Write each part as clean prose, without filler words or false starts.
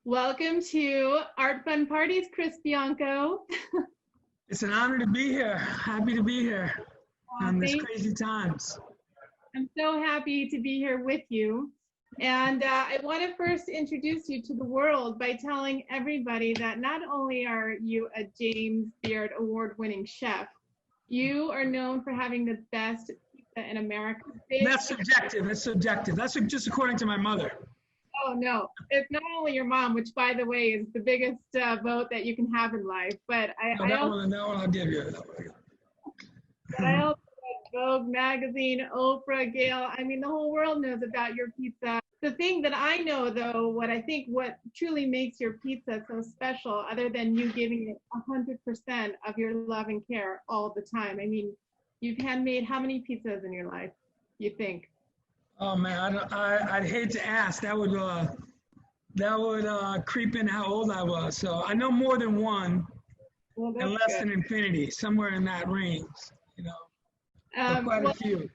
Welcome to Art Fun Parties, Chris Bianco. It's an honor to be here. Happy to be here on these Thank crazy times. I'm so happy to be here with you. And I want to first introduce you to the world by telling everybody that not only are you a James Beard award-winning chef, you are known for having the best pizza in America. That's subjective. That's subjective. That's just according to my mother. Oh, no. It's not only your mom, which, by the way, is the biggest vote that you can have in life, but That one I'll give you. I also read Vogue magazine, Oprah, Gail. I mean, the whole world knows about your pizza. The thing that I know, though, what truly makes your pizza so special, other than you giving it 100% of your love and care all the time. I mean, you've handmade how many pizzas in your life, you think? Oh man, I'd hate to ask. That would creep in how old I was. So I know more than one, and less than infinity, somewhere in that range. You know, quite a few.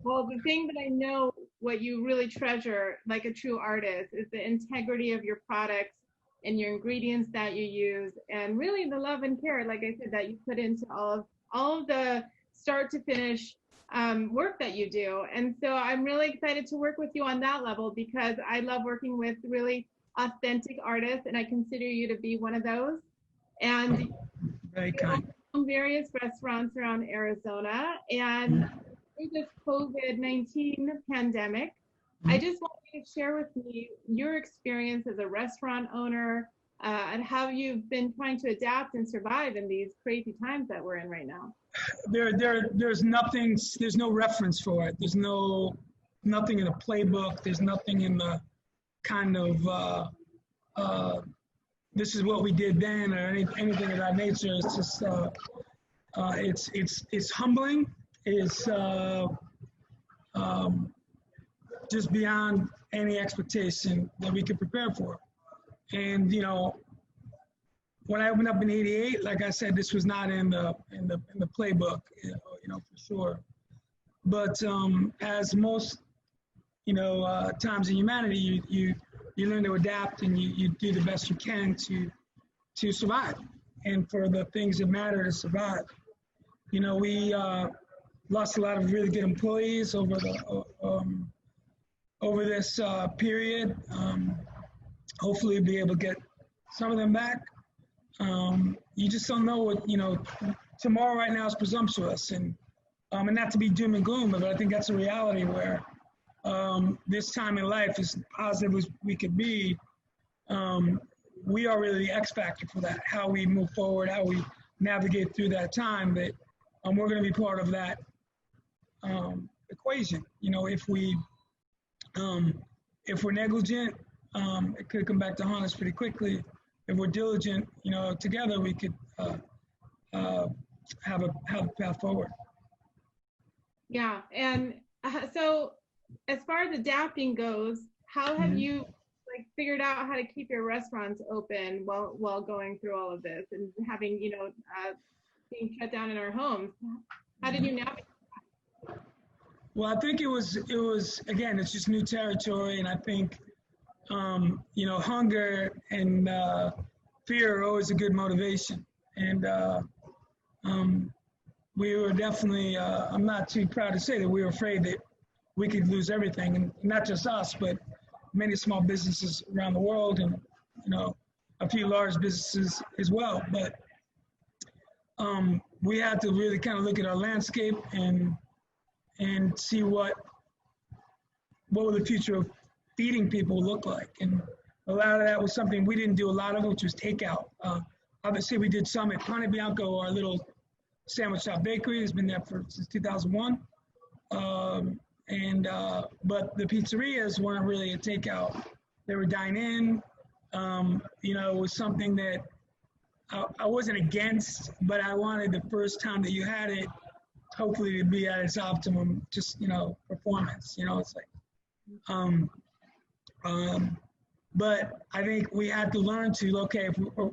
Well, the thing that I know what you really treasure, like a true artist, is the integrity of your products and your ingredients that you use, and really the love and care, like I said, that you put into all of the start to finish work that you do. And so I'm really excited to work with you on that level because I love working with really authentic artists, and I consider you to be one of those. And very kind. Various restaurants around Arizona, and through this COVID-19 pandemic, I just want you to share with me your experience as a restaurant owner and how you've been trying to adapt and survive in these crazy times that we're in right now. There's nothing. There's no reference for it. There's nothing in the playbook. There's nothing in the kind of this is what we did then or anything of that nature. It's just it's humbling. It's just beyond any expectation that we could prepare for. And you know, when I opened up in '88, like I said, this was not in the playbook, you know, for sure. But as most, times in humanity, you learn to adapt and you do the best you can to survive, and for the things that matter to survive. You know, we lost a lot of really good employees over this period. Hopefully, be able to get some of them back. You just don't know what, tomorrow right now is presumptuous, and not to be doom and gloom, but I think that's a reality where this time in life, as positive as we could be, we are really the X factor for that, how we move forward, how we navigate through that time, that we're going to be part of that equation. You know, if we're negligent, it could come back to haunt us pretty quickly. If we're diligent, together we could have a path forward. Yeah, and so as far as adapting goes, how have you figured out how to keep your restaurants open while going through all of this and having being shut down in our homes? How did you navigate that? Well, I think it was again, it's just new territory, and I think hunger and fear are always a good motivation. And we were definitely, I'm not too proud to say that we were afraid that we could lose everything, and not just us, but many small businesses around the world, and a few large businesses as well. But we had to really kind of look at our landscape and see what will the future of feeding people look like. And a lot of that was something we didn't do a lot of, which was takeout. Obviously, we did some at Bianco, our little sandwich shop bakery. Has been there since 2001. But the pizzerias weren't really a takeout. They were dine-in. It was something that I wasn't against, but I wanted the first time that you had it, hopefully to be at its optimum, just, performance. It's like, but I think we had to learn to, okay,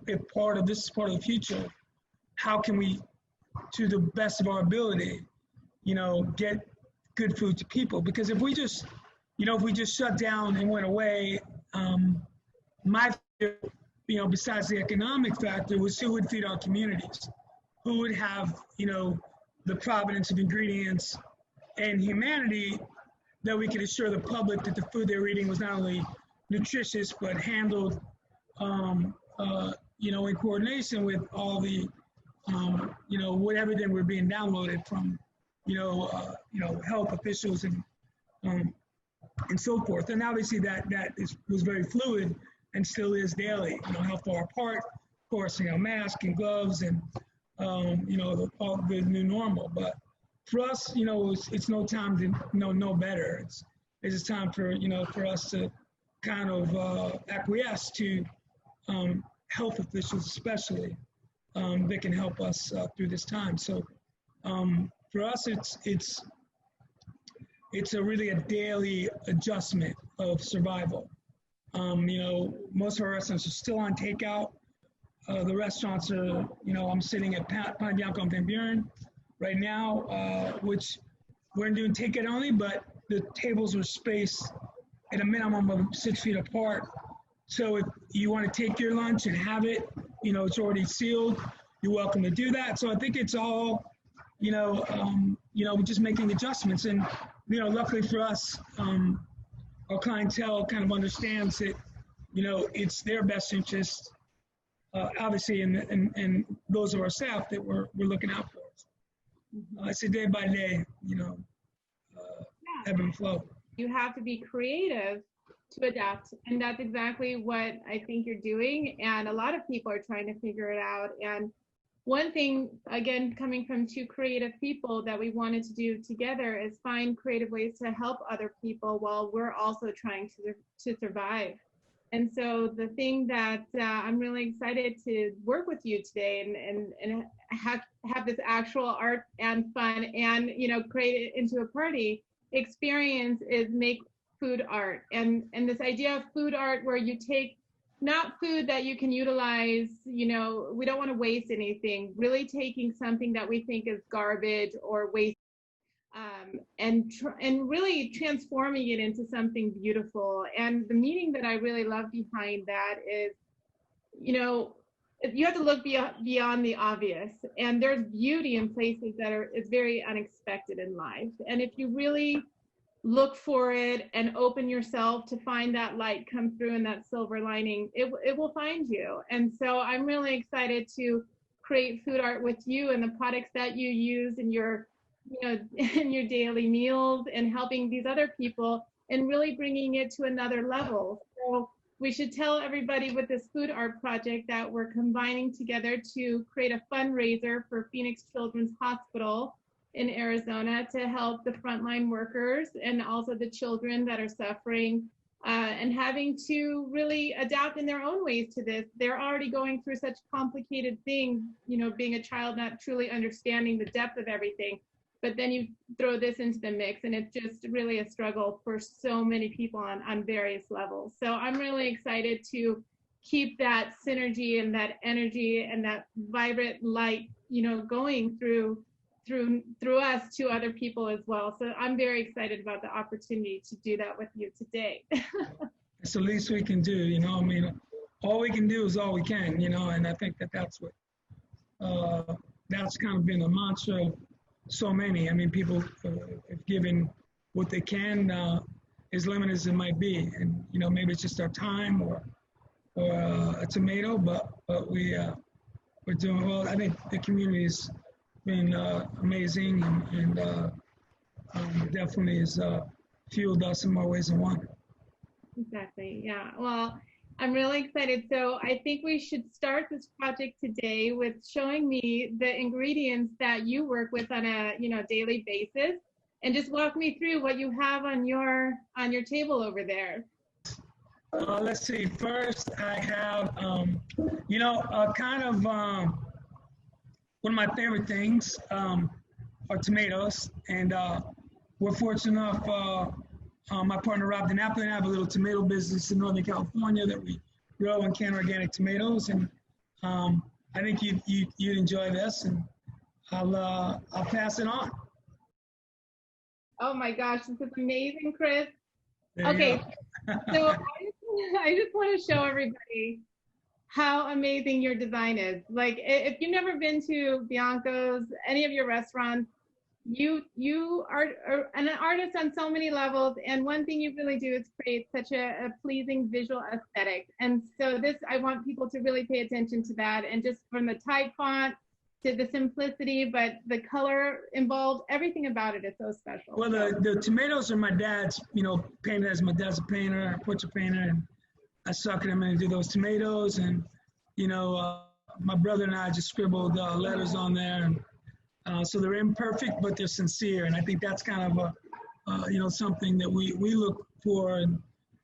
if part of this is part of the future, how can we, to the best of our ability, get good food to people? Because if we just shut down and went away, my fear, besides the economic factor, was who would feed our communities, who would have, the provenance of ingredients and humanity that we could assure the public that the food they're eating was not only nutritious but handled, in coordination with all the, what everything we're being downloaded from, health officials and so forth. And obviously that was very fluid and still is daily. How far apart, of course, masks and gloves and all the new normal. But for us, it's no time to know better. It's just time for for us to kind of acquiesce to health officials, especially that can help us through this time. So for us, it's really a daily adjustment of survival. Most of our restaurants are still on takeout. The restaurants are, I'm sitting at Bianco and Van Buren right now, which we're doing takeout only, but the tables are spaced at a minimum of 6 feet apart. So if you want to take your lunch and have it, it's already sealed, you're welcome to do that. So I think it's all, just making adjustments. And, luckily for us, our clientele kind of understands that, it's their best interest, obviously, and those of our staff that we're looking out for. It's a day by day, ebb and flow. You have to be creative to adapt, and that's exactly what I think you're doing. And a lot of people are trying to figure it out. And one thing, again, coming from two creative people, that we wanted to do together is find creative ways to help other people while we're also trying to survive. And so the thing that I'm really excited to work with you today and have this actual art and fun and, create it into a party experience is make food art. And this idea of food art where you take not food that you can utilize, we don't want to waste anything, really taking something that we think is garbage or waste, and really transforming it into something beautiful. And the meaning that I really love behind that is, you have to look beyond the obvious, and there's beauty in places that is very unexpected in life. And if you really look for it and open yourself to find that light come through and that silver lining, it will find you. And so I'm really excited to create food art with you and the products that you use in your in your daily meals, and helping these other people and really bringing it to another level. So we should tell everybody with this food art project that we're combining together to create a fundraiser for Phoenix Children's Hospital in Arizona to help the frontline workers and also the children that are suffering and having to really adapt in their own ways to this. They're already going through such complicated things, being a child, not truly understanding the depth of everything. But then you throw this into the mix, and it's just really a struggle for so many people on various levels. So I'm really excited to keep that synergy and that energy and that vibrant light, going through us to other people as well. So I'm very excited about the opportunity to do that with you today. It's the least we can do, all we can do is all we can, and I think that's what, that's kind of been a mantra of so many. People have given what they can, as limited as it might be. And, maybe it's just our time or a tomato, but we're doing well. I think the community's been amazing and definitely has fueled us in more ways than one. Exactly. Yeah. Well, I'm really excited. So I think we should start this project today with showing me the ingredients that you work with on a daily basis, and just walk me through what you have on your table over there. Let's see. First, I have kind of one of my favorite things are tomatoes, and we're fortunate enough. My partner Rob DiNapoli and I have a little tomato business in Northern California that we grow and can organic tomatoes, and I think you'd enjoy this, and I'll pass it on. Oh my gosh, this is amazing, Chris. Okay, so I just I just want to show everybody how amazing your design is. Like if you've never been to Bianco's, any of your restaurants, you are an artist on so many levels, and one thing you really do is create such a pleasing visual aesthetic. And so this, I want people to really pay attention to that, and just from the type font to the simplicity, but the color involved, everything about it is so special. Well, the tomatoes are my dad's, painted as my dad's a painter, a portrait painter, and I suck at him and do those tomatoes. And, my brother and I just scribbled letters on there. And so they're imperfect, but they're sincere. And I think that's kind of, something that we look for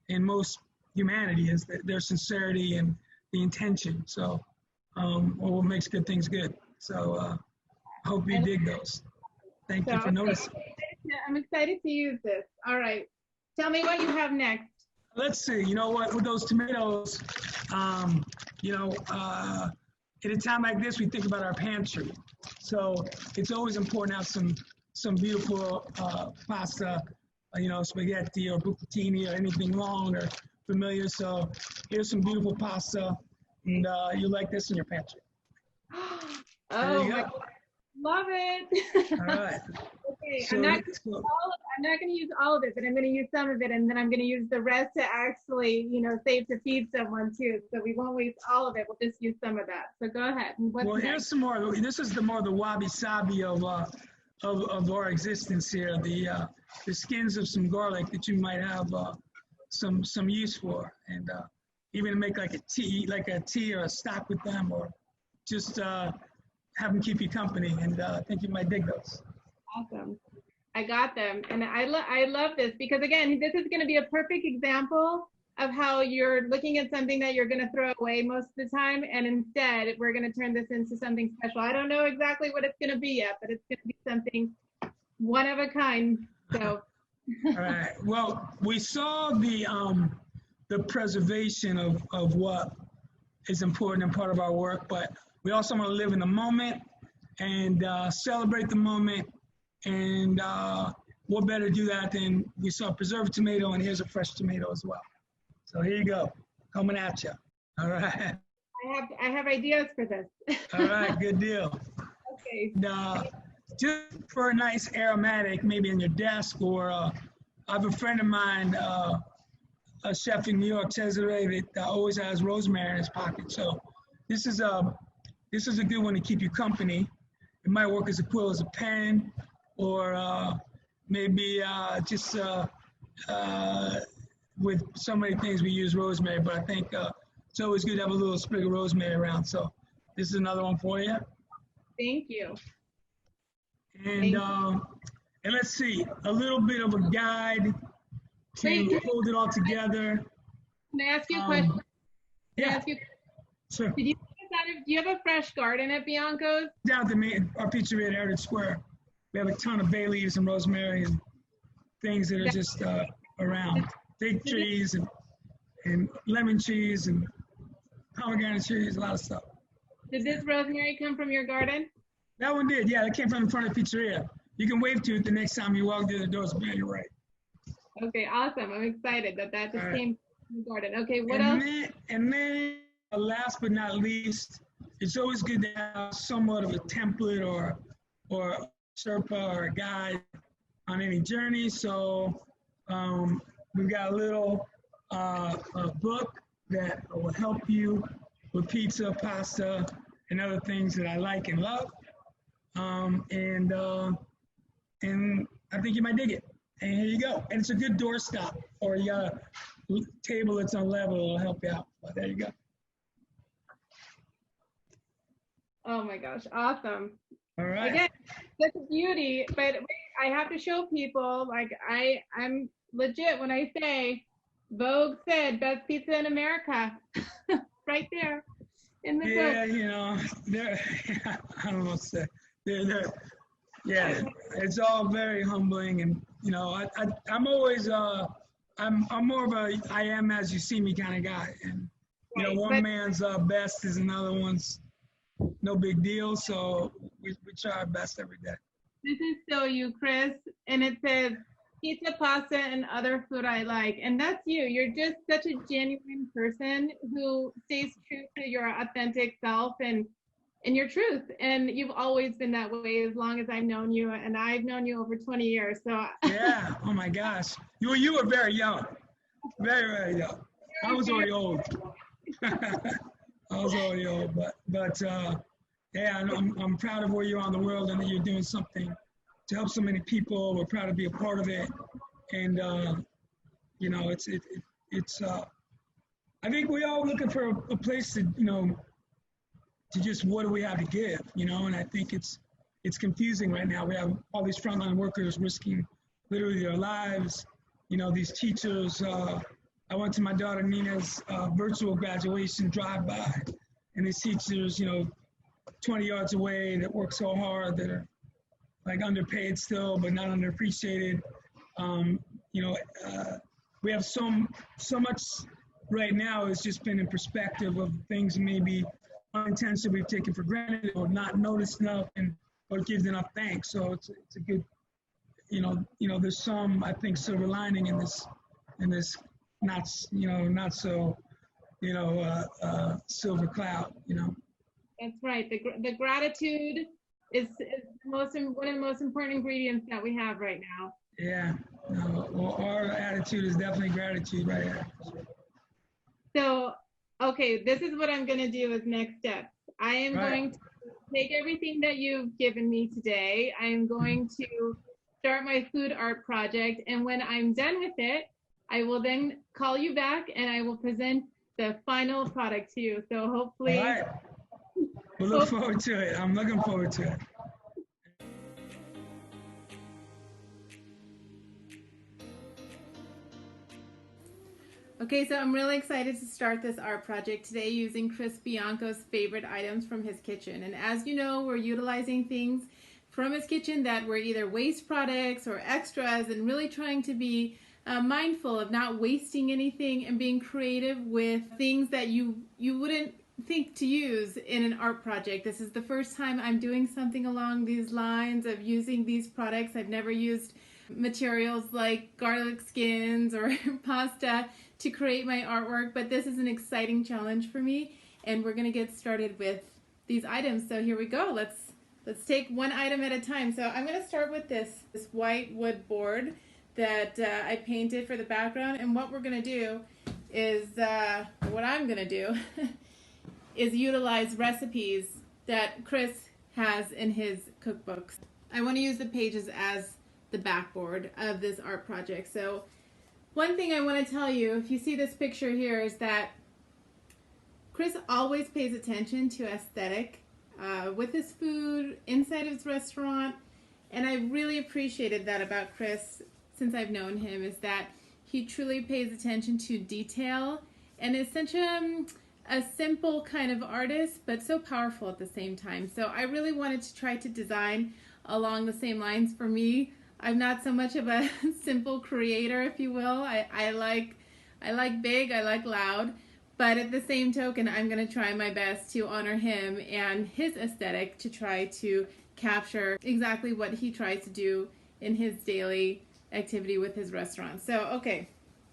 in most humanity, is their sincerity and the intention. So, what makes good things good. So I hope you dig those. Thank you for noticing. I'm excited to use this. All right. Tell me what you have next. Let's see. You know what? With those tomatoes, at a time like this, we think about our pantry. So it's always important to have some beautiful pasta, spaghetti or bucatini or anything long or familiar. So here's some beautiful pasta, and you like this in your pantry. Oh my God. Love it. All right. Okay, So I'm not going to use all of it, but I'm going to use some of it, and then I'm going to use the rest to actually, save to feed someone too. So we won't waste all of it. We'll just use some of that. So go ahead. Well, here's some more. This is more the wabi-sabi of our existence here. The skins of some garlic that you might have some use for, and even make like a tea or a stock with them, or just have them keep you company. And I think you might dig those. Awesome. I got them. And I love this because, again, this is going to be a perfect example of how you're looking at something that you're going to throw away most of the time. And instead, we're going to turn this into something special. I don't know exactly what it's going to be yet, but it's going to be something one of a kind. So. All right. Well, we saw the preservation of what is important and part of our work, but we also want to live in the moment and celebrate the moment. And what better to do that than we saw a preserved tomato, and here's a fresh tomato as well. So here you go, coming at you. All right. I have ideas for this. All right, good deal. Okay. Just for a nice aromatic, maybe in your desk, or I have a friend of mine, a chef in New York, Cesare, that always has rosemary in his pocket. So this is a good one to keep you company. It might work as a quill, as a pen, or maybe just with so many things we use rosemary, but I think it's always good to have a little sprig of rosemary around. So this is another one for you. Thank you. And let's see, a little bit of a guide to hold it all together. Can I ask you a question? Yeah. Sure. Do you have a fresh garden at Bianco's? Down at our pizzeria at Heritage Square. We have a ton of bay leaves and rosemary and things that are just around. Fig trees and lemon trees and pomegranate trees, a lot of stuff. Did this rosemary come from your garden? That one did, yeah. That came from the front of the pizzeria. You can wave to it the next time you walk through the doors. You're right. Okay, awesome. I'm excited that just came from the garden. Okay, what else? And then, last but not least, it's always good to have somewhat of a template or a Sherpa or a guide on any journey. So we've got a little book that will help you with pizza, pasta, and other things that I like and love. And I think you might dig it. And here you go. And it's a good doorstop, or you got a table that's on level, it'll help you out. But there you go. Oh my gosh, awesome. All right. Again, that's a beauty, but I have to show people, like I'm legit when I say Vogue said best pizza in America. Right there in the book. I don't know what to say. It's all very humbling, and I'm always I'm more of a I am as you see me kind of guy, and one man's best is another one's no big deal, so we try our best every day. This is so you, Chris, and it says pizza, pasta, and other food I like. And that's you. You're just such a genuine person who stays true to your authentic self and your truth. And you've always been that way as long as I've known you. And I've known you over 20 years. So Yeah. Oh my gosh. You were very young. Very, very young. I was already old. I was already old, but yeah, I'm proud of where you are in the world and that you're doing something to help so many people. We're proud to be a part of it, and you know, it's. I think we all looking for a place to to just what do we have to give, and I think it's confusing right now. We have all these frontline workers risking literally their lives. These teachers. I went to my daughter Nina's virtual graduation drive-by, and these teachers, 20 yards away that work so hard that are like underpaid still, but not underappreciated. We have so much right now. It's just been in perspective of things maybe unintentionally we've taken for granted or not noticed enough, or gives enough thanks. So it's a good, there's some, I think, silver lining in this not so silver cloud. that's right. The gratitude is one of the most important ingredients that we have right now. Yeah. Well, our attitude is definitely gratitude right here. So, okay, this is what I'm going to do as next steps. I am going to take everything that you've given me today. I am going to start my food art project. And when I'm done with it, I will then call you back and I will present the final product to you. So hopefully. All right. We'll look forward to it. I'm looking forward to it. Okay, so I'm really excited to start this art project today using Chris Bianco's favorite items from his kitchen. And as you know, we're utilizing things from his kitchen that were either waste products or extras, and really trying to be mindful of not wasting anything and being creative with things that you wouldn't think to use in an art project. This is the first time I'm doing something along these lines of using these products. I've never used materials like garlic skins or pasta to create my artwork, but this is an exciting challenge for me, and we're going to get started with these items. So here we go. Let's take one item at a time. So I'm going to start with this white wood board that I painted for the background, and what we're going to do is what I'm going to do is utilize recipes that Chris has in his cookbooks. I want to use the pages as the backboard of this art project. So one thing I want to tell you, if you see this picture here, is that Chris always pays attention to aesthetic with his food inside his restaurant, and I really appreciated that about Chris since I've known him, is that he truly pays attention to detail and is such a simple kind of artist, but so powerful at the same time. So I really wanted to try to design along the same lines. For me, I'm not so much of a simple creator, if you will. I like big, I like loud, but at the same token, I'm going to try my best to honor him and his aesthetic, to try to capture exactly what he tries to do in his daily activity with his restaurant. So, okay,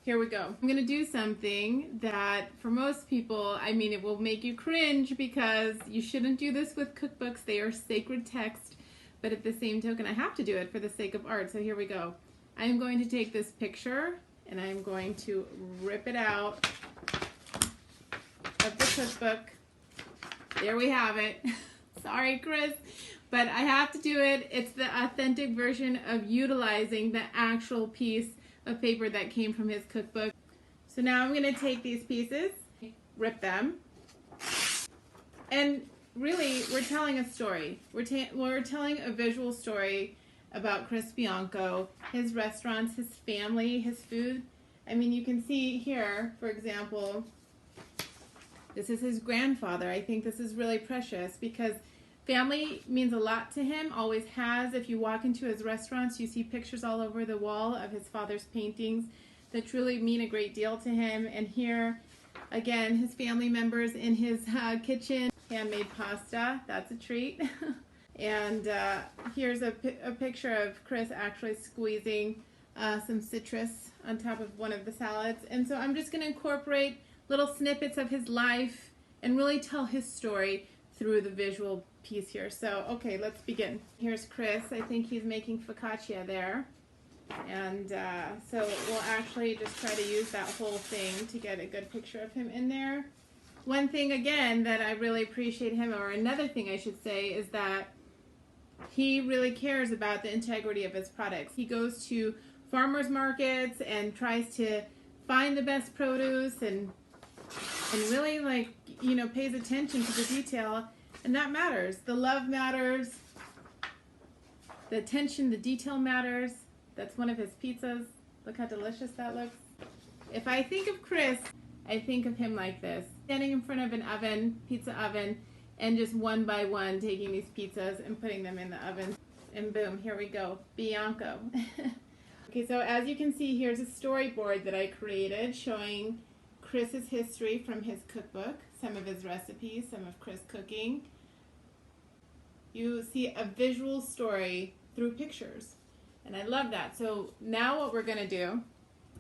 here we go. I'm going to do something that for most people, I mean, it will make you cringe, because you shouldn't do this with cookbooks. They are sacred text. But at the same token, I have to do it for the sake of art. So here we go. I'm going to take this picture and I'm going to rip it out of the cookbook. There we have it. Sorry, Chris, but I have to do it. It's the authentic version of utilizing the actual piece of paper that came from his cookbook. So now I'm going to take these pieces, rip them, and really, we're telling a story. We're telling a visual story about Chris Bianco, his restaurants, his family, his food. I mean, you can see here, for example, this is his grandfather. I think this is really precious because family means a lot to him, always has. If you walk into his restaurants, you see pictures all over the wall of his father's paintings that truly mean a great deal to him. And here, again, his family members in his kitchen. Handmade pasta, that's a treat. And here's a picture of Chris actually squeezing some citrus on top of one of the salads. And so I'm just going to incorporate little snippets of his life and really tell his story through the visual piece here. So, okay, let's begin. Here's Chris. I think he's making focaccia there. And so we'll actually just try to use that whole thing to get a good picture of him in there. One thing, again, that I really appreciate him, or another thing I should say, is that he really cares about the integrity of his products. He goes to farmers markets and tries to find the best produce and really, like, you know, pays attention to the detail, and that matters. The love matters, the attention, the detail matters. That's one of his pizzas. Look how delicious that looks. If I think of Chris, I think of him like this, standing in front of an oven, pizza oven, and just one by one taking these pizzas and putting them in the oven. And boom, here we go, Bianco. Okay, so as you can see, here's a storyboard that I created showing Chris's history from his cookbook, some of his recipes, some of Chris cooking. You see a visual story through pictures, and I love that. So now what we're gonna do,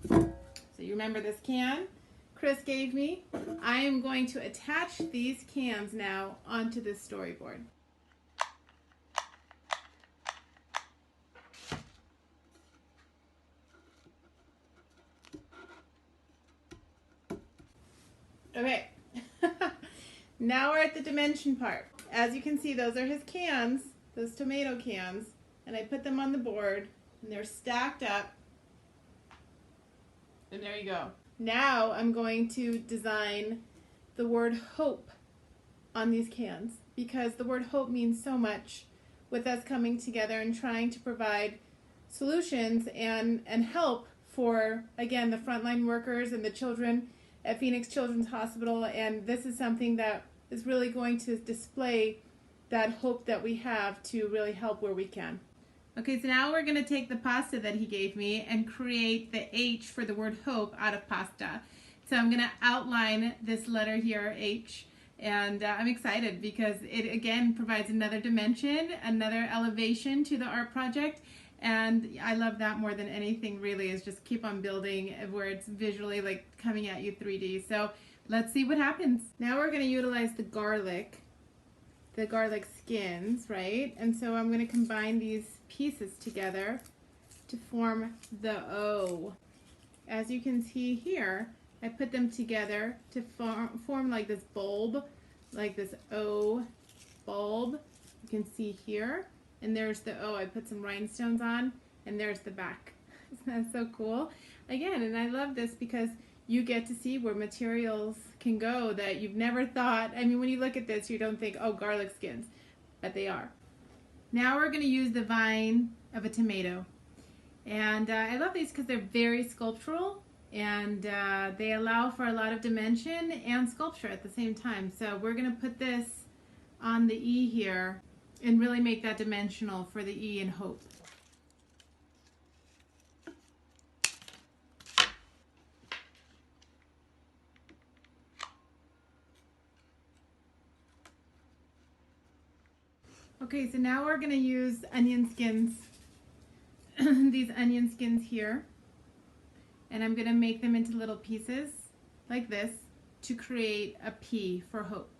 so you remember this can Chris gave me? I am going to attach these cans now onto this storyboard. Okay, now we're at the dimension part. As you can see, those are his cans, those tomato cans, and I put them on the board, and they're stacked up, and there you go. Now I'm going to design the word hope on these cans, because the word hope means so much with us coming together and trying to provide solutions and help for, again, the frontline workers and the children at Phoenix Children's Hospital. And this is something that is really going to display that hope that we have to really help where we can. Okay, so now we're going to take the pasta that he gave me and create the H for the word hope out of pasta. So I'm going to outline this letter here, H, and I'm excited because it again provides another dimension, another elevation to the art project. And I love that more than anything, really, is just keep on building where it's visually like coming at you 3D. So let's see what happens. Now we're going to utilize the garlic skins, right? And so I'm going to combine these pieces together to form the O. As you can see here, I put them together to form like this bulb, like this O bulb. You can see here. And there's the O. I put some rhinestones on, and there's the back. Isn't that so cool? Again, and I love this because you get to see where materials can go that you've never thought. I mean, when you look at this, you don't think, oh, garlic skins, but they are. Now we're going to use the vine of a tomato. And I love these because they're very sculptural, and they allow for a lot of dimension and sculpture at the same time. So we're going to put this on the E here and really make that dimensional for the E in hope. Okay, so now we're going to use onion skins, these onion skins here, and I'm going to make them into little pieces like this to create a P for hope.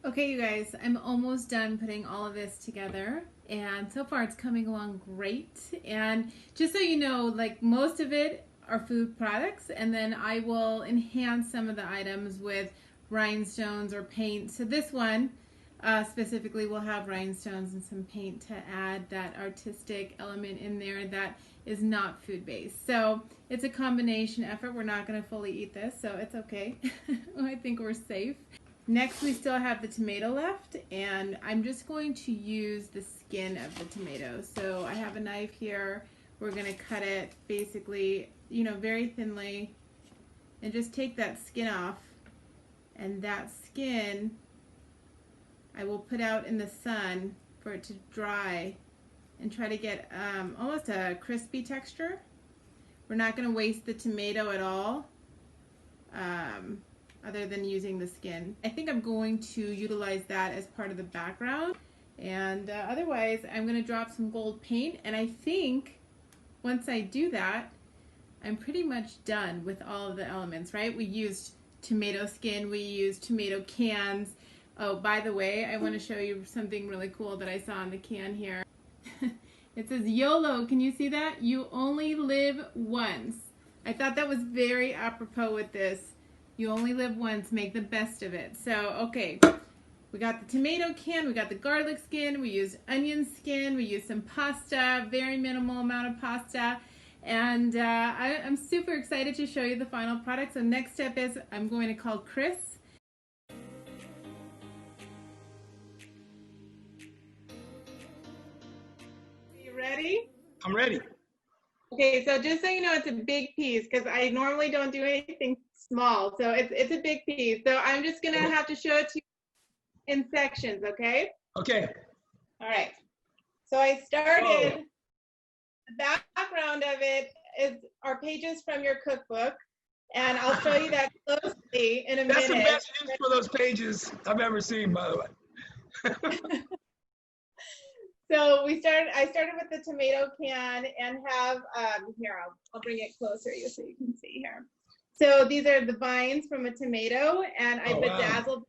Okay, you guys, I'm almost done putting all of this together, and so far it's coming along great. And just so you know, like, most of it are food products, and then I will enhance some of the items with rhinestones or paint. So this one specifically will have rhinestones and some paint to add that artistic element in there that is not food-based. So it's a combination effort. We're not going to fully eat this, so it's okay. I think we're safe. Next, we still have the tomato left, and I'm just going to use the skin of the tomato. So I have a knife here. We're going to cut it basically, you know, very thinly, and just take that skin off. And that skin I will put out in the sun for it to dry and try to get almost a crispy texture. We're not going to waste the tomato at all. other than using the skin. I think I'm going to utilize that as part of the background. And otherwise, I'm going to drop some gold paint. And I think once I do that, I'm pretty much done with all of the elements, right? We used tomato skin, we used tomato cans. Oh, by the way, I want to show you something really cool that I saw on the can here. It says YOLO. Can you see that? You only live once. I thought that was very apropos with this. You only live once, make the best of it. So, okay, we got the tomato can, we got the garlic skin, we used onion skin, we used some pasta, very minimal amount of pasta. And I'm super excited to show you the final product. So next step is I'm going to call Chris. Are you ready? I'm ready. Okay, so just so you know, it's a big piece because I normally don't do anything small. So it's a big piece. So I'm just going to have to show it to you in sections, okay? Okay. All right. So I started, the background of it is our pages from your cookbook. And I'll show you that closely in a minute. That's the best use for those pages I've ever seen, by the way. So I started with the tomato can and have, here, I'll bring it closer so you can see here. So these are the vines from a tomato, and I bedazzled,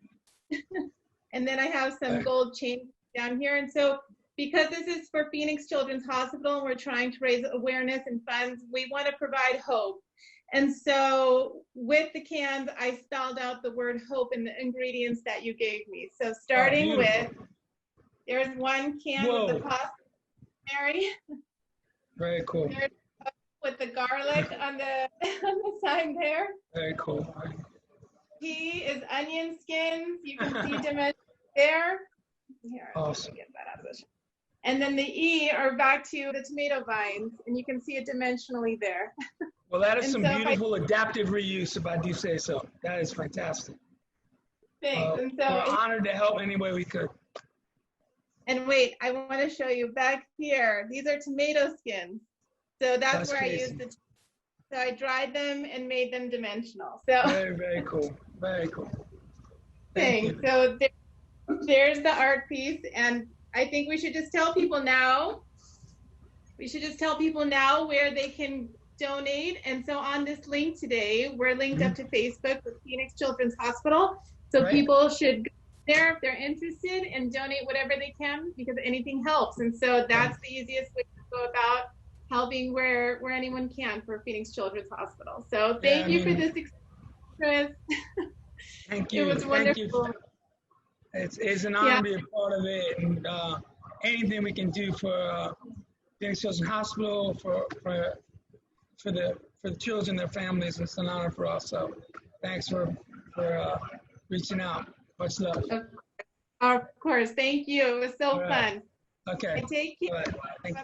and then I have some gold chain down here. And so because this is for Phoenix Children's Hospital and we're trying to raise awareness and funds, we want to provide hope. And so with the cans, I spelled out the word hope in the ingredients that you gave me. So starting with, there's one can with the pasta, Mary. Very cool. There's with the garlic on the side there. Very cool. P is onion skins. You can see dimension there. Here, awesome. Get that out of the. And then the E are back to the tomato vines, and you can see it dimensionally there. Well, that is some beautiful adaptive reuse, if I do say so. That is fantastic. Thanks. And so we're honored to help any way we could. And wait, I want to show you back here. These are tomato skins. So that's where crazy. I used so I dried them and made them dimensional. So very, very cool. Very cool. Thanks. So there's the art piece, and I think we should just tell people now. We should just tell people now where they can donate. And so on this link today, we're linked up to Facebook with Phoenix Children's Hospital. So people should go there if they're interested and donate whatever they can, because anything helps. And so that's the easiest way to go about helping where anyone can for Phoenix Children's Hospital. So thank you for this experience, Chris. Thank you. It was wonderful. It's an honor to be a part of it, and anything we can do for Phoenix Children's Hospital, for the children and their families, it's an honor for us. So thanks for reaching out. Much love. Of course. Thank you. It was so fun. Okay. Take care. Thank you.